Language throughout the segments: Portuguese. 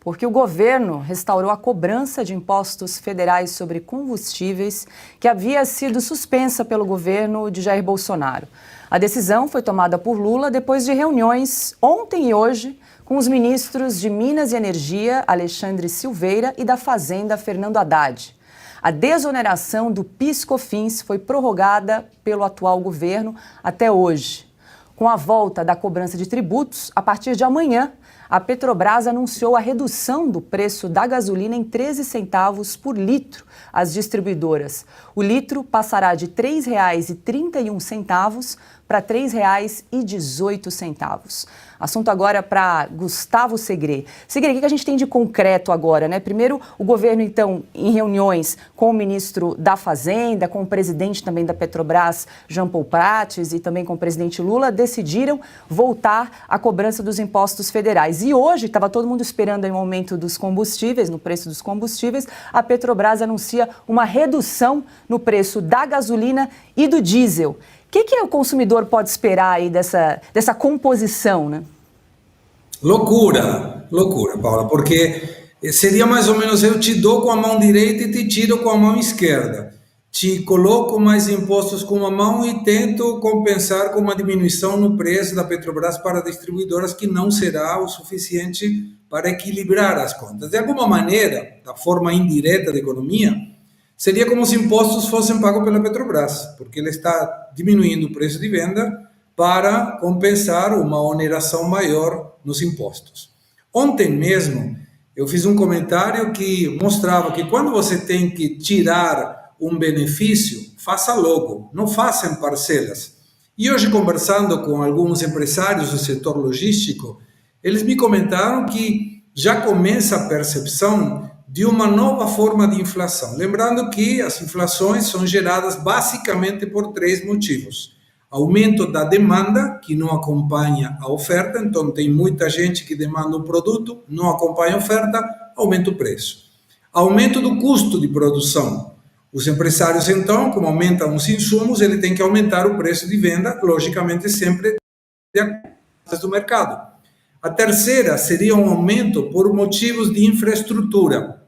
porque o governo restaurou a cobrança de impostos federais sobre combustíveis que havia sido suspensa pelo governo de Jair Bolsonaro. A decisão foi tomada por Lula depois de reuniões ontem e hoje com os ministros de Minas e Energia, Alexandre Silveira, e da Fazenda, Fernando Haddad. A desoneração do PIS/COFINS foi prorrogada pelo atual governo até hoje. Com a volta da cobrança de tributos, a partir de amanhã, a Petrobras anunciou a redução do preço da gasolina em 13 centavos por litro às distribuidoras. O litro passará de R$ 3,31 para R$ 3,18. Assunto agora para Gustavo Segré. Segré, o que a gente tem de concreto agora, né? Primeiro, o governo, então, em reuniões com o ministro da Fazenda, com o presidente também da Petrobras, Jean Paul Prates, e também com o presidente Lula, decidiram voltar à cobrança dos impostos federais. E hoje, estava todo mundo esperando aí um aumento dos combustíveis, no preço dos combustíveis, a Petrobras anuncia uma redução no preço da gasolina e do diesel. O que o consumidor pode esperar aí dessa composição, né? Loucura, Paula, porque seria mais ou menos: eu te dou com a mão direita e te tiro com a mão esquerda. Te coloco mais impostos com uma mão e tento compensar com uma diminuição no preço da Petrobras para distribuidoras, que não será o suficiente para equilibrar as contas. De alguma maneira, da forma indireta da economia, seria como se impostos fossem pagos pela Petrobras, porque ele está diminuindo o preço de venda para compensar uma oneração maior nos impostos. Ontem mesmo, eu fiz um comentário que mostrava que quando você tem que tirar um benefício, faça logo, não faça em parcelas. E hoje, conversando com alguns empresários do setor logístico, eles me comentaram que já começa a percepção de uma nova forma de inflação. Lembrando que as inflações são geradas basicamente por três motivos: aumento da demanda, que não acompanha a oferta, então tem muita gente que demanda um produto, não acompanha a oferta, aumenta o preço. Aumento do custo de produção. Os empresários, então, como aumentam os insumos, ele tem que aumentar o preço de venda, logicamente sempre de acordo do mercado. A terceira seria um aumento por motivos de infraestrutura.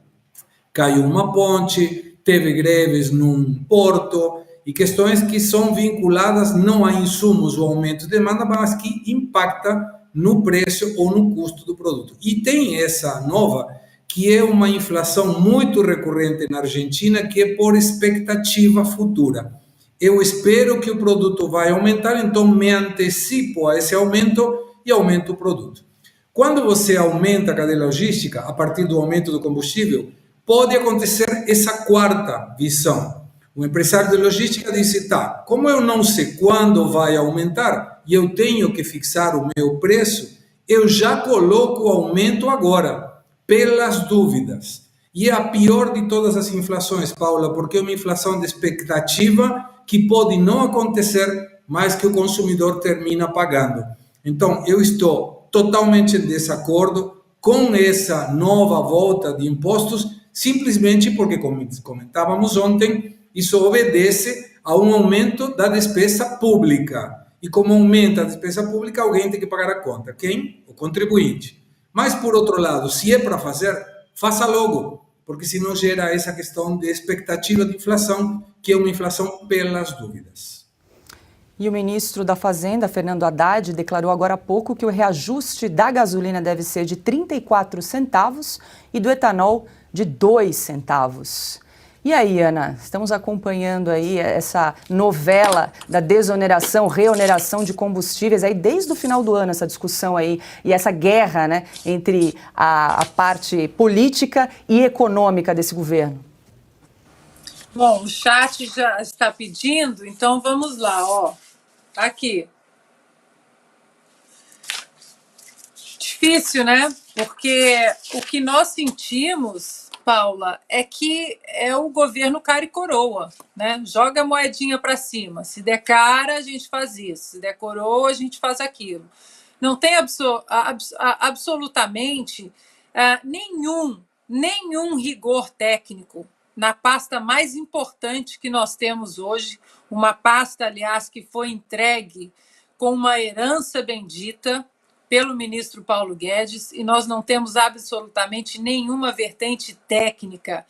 Caiu uma ponte, teve greves num porto, e questões que são vinculadas não a insumos ou aumento de demanda, mas que impacta no preço ou no custo do produto. E tem essa nova, que é uma inflação muito recorrente na Argentina, que é por expectativa futura. Eu espero que o produto vai aumentar, então me antecipo a esse aumento e aumento o produto. Quando você aumenta a cadeia logística, a partir do aumento do combustível, pode acontecer essa quarta visão. O empresário de logística disse: tá, como eu não sei quando vai aumentar e eu tenho que fixar o meu preço, eu já coloco o aumento agora, pelas dúvidas. E é a pior de todas as inflações, Paula, porque é uma inflação de expectativa que pode não acontecer, mas que o consumidor termina pagando. Então, eu estou totalmente em desacordo com essa nova volta de impostos, simplesmente porque, como comentávamos ontem, isso obedece a um aumento da despesa pública. E como aumenta a despesa pública, alguém tem que pagar a conta. Quem? O contribuinte. Mas, por outro lado, se é para fazer, faça logo, porque senão gera essa questão de expectativa de inflação, que é uma inflação pelas dúvidas. E o ministro da Fazenda, Fernando Haddad, declarou agora há pouco que o reajuste da gasolina deve ser de 34 centavos e do etanol de 2 centavos. E aí, Ana, estamos acompanhando aí essa novela da desoneração, reoneração de combustíveis, aí desde o final do ano, essa discussão aí e essa guerra, né, entre a parte política e econômica desse governo. Bom, o chat já está pedindo, então vamos lá, ó. Aqui. Difícil, né? Porque o que nós sentimos, Paula, é que é o governo cara e coroa, né? Joga a moedinha para cima. Se der cara, a gente faz isso. Se der coroa, a gente faz aquilo. Não tem absolutamente nenhum rigor técnico na pasta mais importante que nós temos hoje, uma pasta, aliás, que foi entregue com uma herança bendita, pelo ministro Paulo Guedes e nós não temos absolutamente nenhuma vertente técnica.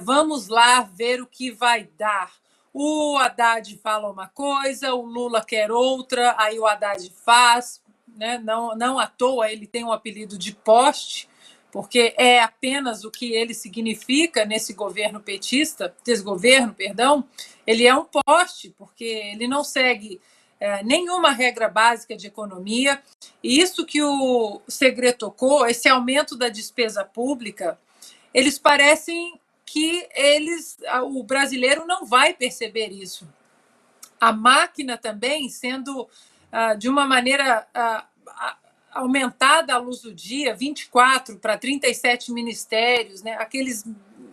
Vamos lá ver o que vai dar. O Haddad fala uma coisa, o Lula quer outra, aí o Haddad faz, né? Não à toa ele tem um apelido de poste, porque é apenas o que ele significa nesse governo petista, desgoverno, perdão, ele é um poste, porque ele não segue nenhuma regra básica de economia. E isso que o Segredo tocou, esse aumento da despesa pública, eles parecem que o brasileiro não vai perceber isso. A máquina também sendo, de uma maneira aumentada à luz do dia, 24 para 37 ministérios, né? Aqueles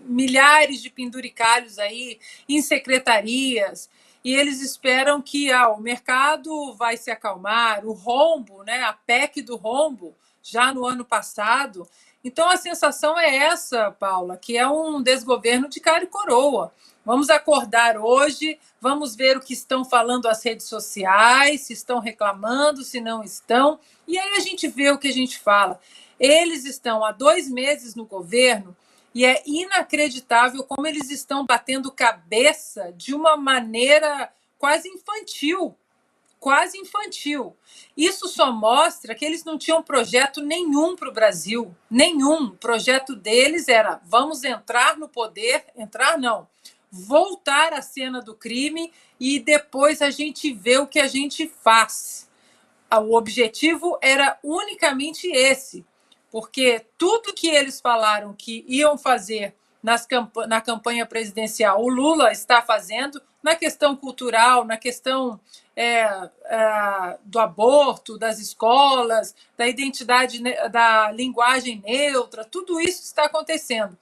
milhares de penduricalhos aí em secretarias, e eles esperam que o mercado vai se acalmar, o rombo, né? A PEC do rombo, já no ano passado. Então, a sensação é essa, Paula, que é um desgoverno de cara e coroa. Vamos acordar hoje, vamos ver o que estão falando as redes sociais, se estão reclamando, se não estão, e aí a gente vê o que a gente fala. Eles estão há 2 meses no governo e é inacreditável como eles estão batendo cabeça de uma maneira quase infantil. Quase infantil. Isso só mostra que eles não tinham projeto nenhum para o Brasil. Nenhum. O projeto deles era: vamos entrar no poder, entrar não, voltar à cena do crime e depois a gente vê o que a gente faz. O objetivo era unicamente esse, porque tudo que eles falaram que iam fazer na campanha presidencial, o Lula está fazendo, na questão cultural, na questão do aborto, das escolas, da identidade, da linguagem neutra, tudo isso está acontecendo.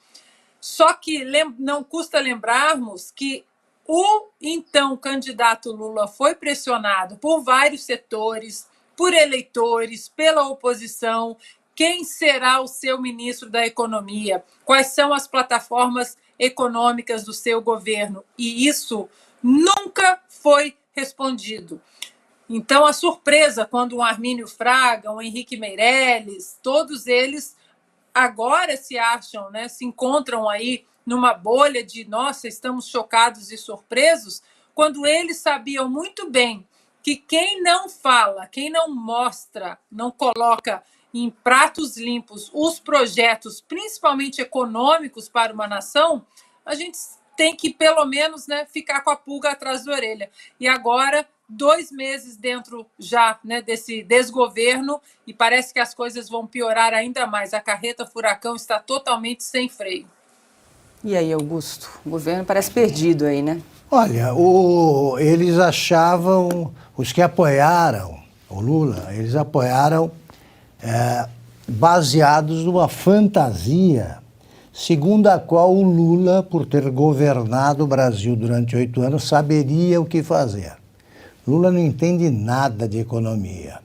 Só que não custa lembrarmos que o então candidato Lula foi pressionado por vários setores, por eleitores, pela oposição. Quem será o seu ministro da Economia? Quais são as plataformas econômicas do seu governo? E isso nunca foi respondido. Então, a surpresa quando o Armínio Fraga, o Henrique Meirelles, todos eles agora se acham, né, se encontram aí numa bolha de nossa, estamos chocados e surpresos, quando eles sabiam muito bem que quem não fala, quem não mostra, não coloca em pratos limpos os projetos, principalmente econômicos para uma nação, a gente tem que, pelo menos, né, ficar com a pulga atrás da orelha. E agora, 2 meses dentro já, né, desse desgoverno, e parece que as coisas vão piorar ainda mais. A carreta furacão está totalmente sem freio. E aí, Augusto? O governo parece perdido aí, né? Olha, eles achavam, os que apoiaram o Lula, eles apoiaram baseados numa fantasia segundo a qual o Lula, por ter governado o Brasil durante 8 anos, saberia o que fazer. Lula não entende nada de economia.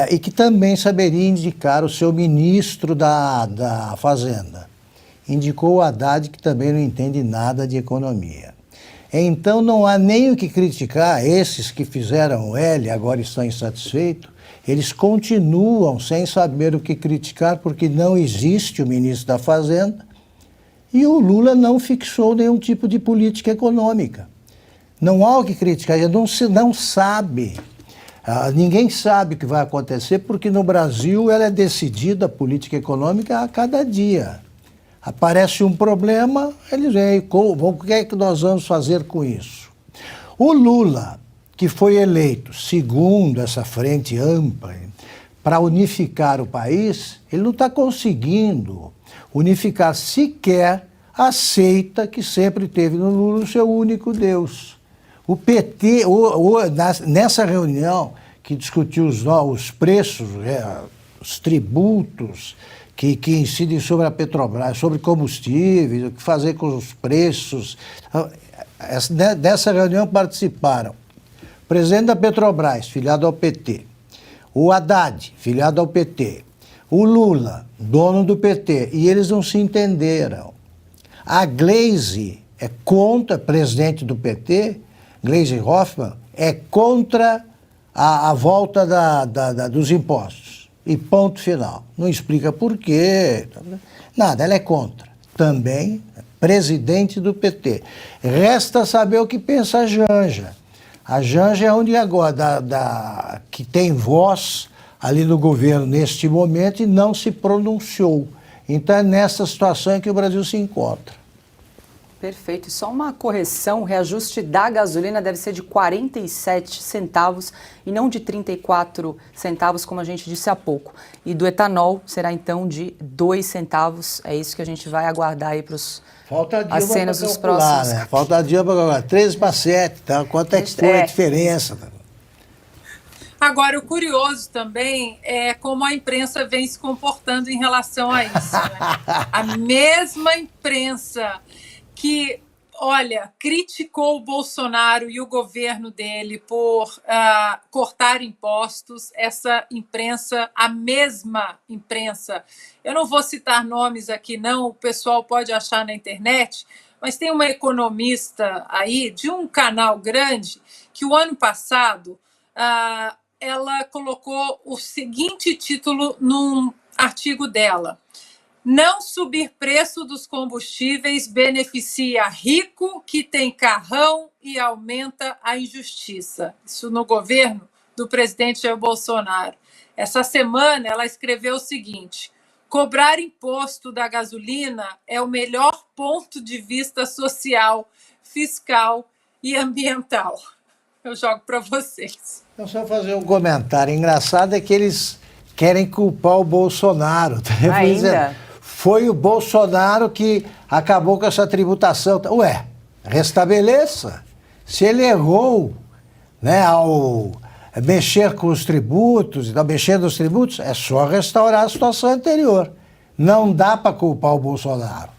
E que também saberia indicar o seu ministro da Fazenda. Indicou o Haddad, que também não entende nada de economia. Então não há nem o que criticar. Esses que fizeram o L agora estão insatisfeitos. Eles continuam sem saber o que criticar, porque não existe o ministro da Fazenda e o Lula não fixou nenhum tipo de política econômica. Não há o que criticar, não sabe. Ninguém sabe o que vai acontecer, porque no Brasil ela é decidida, a política econômica, a cada dia. Aparece um problema, eles veem o que é que nós vamos fazer com isso. O Lula, que foi eleito segundo essa frente ampla para unificar o país, ele não está conseguindo unificar sequer a seita que sempre teve no Lula o seu único Deus. O PT, nessa reunião que discutiu os preços, os tributos que incidem sobre a Petrobras, sobre combustíveis, o que fazer com os preços, dessa reunião participaram o presidente da Petrobras, filiado ao PT, o Haddad, filiado ao PT, o Lula, dono do PT, e eles não se entenderam. A Gleisi é contra, presidente do PT, Gleisi Hoffmann, é contra a volta dos impostos. E ponto final. Não explica por quê. Nada, ela é contra. Também presidente do PT. Resta saber o que pensa a Janja. A Janja é a única agora que tem voz ali no governo neste momento e não se pronunciou. Então é nessa situação em que o Brasil se encontra. Perfeito. E só uma correção, o reajuste da gasolina deve ser de 47 centavos e não de 34 centavos, como a gente disse há pouco. E do etanol será então de 2 centavos. É isso que a gente vai aguardar aí para as cenas dos próximos. Né? Falta a Dilma para calcular. 13 para 7, tá? Quanto é que foi a diferença? Agora, o curioso também é como a imprensa vem se comportando em relação a isso. Né? A mesma imprensa que, olha, criticou o Bolsonaro e o governo dele por cortar impostos, essa imprensa, a mesma imprensa, eu não vou citar nomes aqui não, o pessoal pode achar na internet, mas tem uma economista aí de um canal grande que o ano passado ela colocou o seguinte título num artigo dela: não subir preço dos combustíveis beneficia rico que tem carrão e aumenta a injustiça. Isso no governo do presidente Jair Bolsonaro. Essa semana ela escreveu o seguinte: cobrar imposto da gasolina é o melhor ponto de vista social, fiscal e ambiental. Eu jogo para vocês. Eu só fazer um comentário engraçado, é que eles querem culpar o Bolsonaro. Ainda? Foi o Bolsonaro que acabou com essa tributação. Ué, restabeleça. Se ele errou, né, ao mexer com os tributos, então, mexer nos tributos, é só restaurar a situação anterior. Não dá para culpar o Bolsonaro.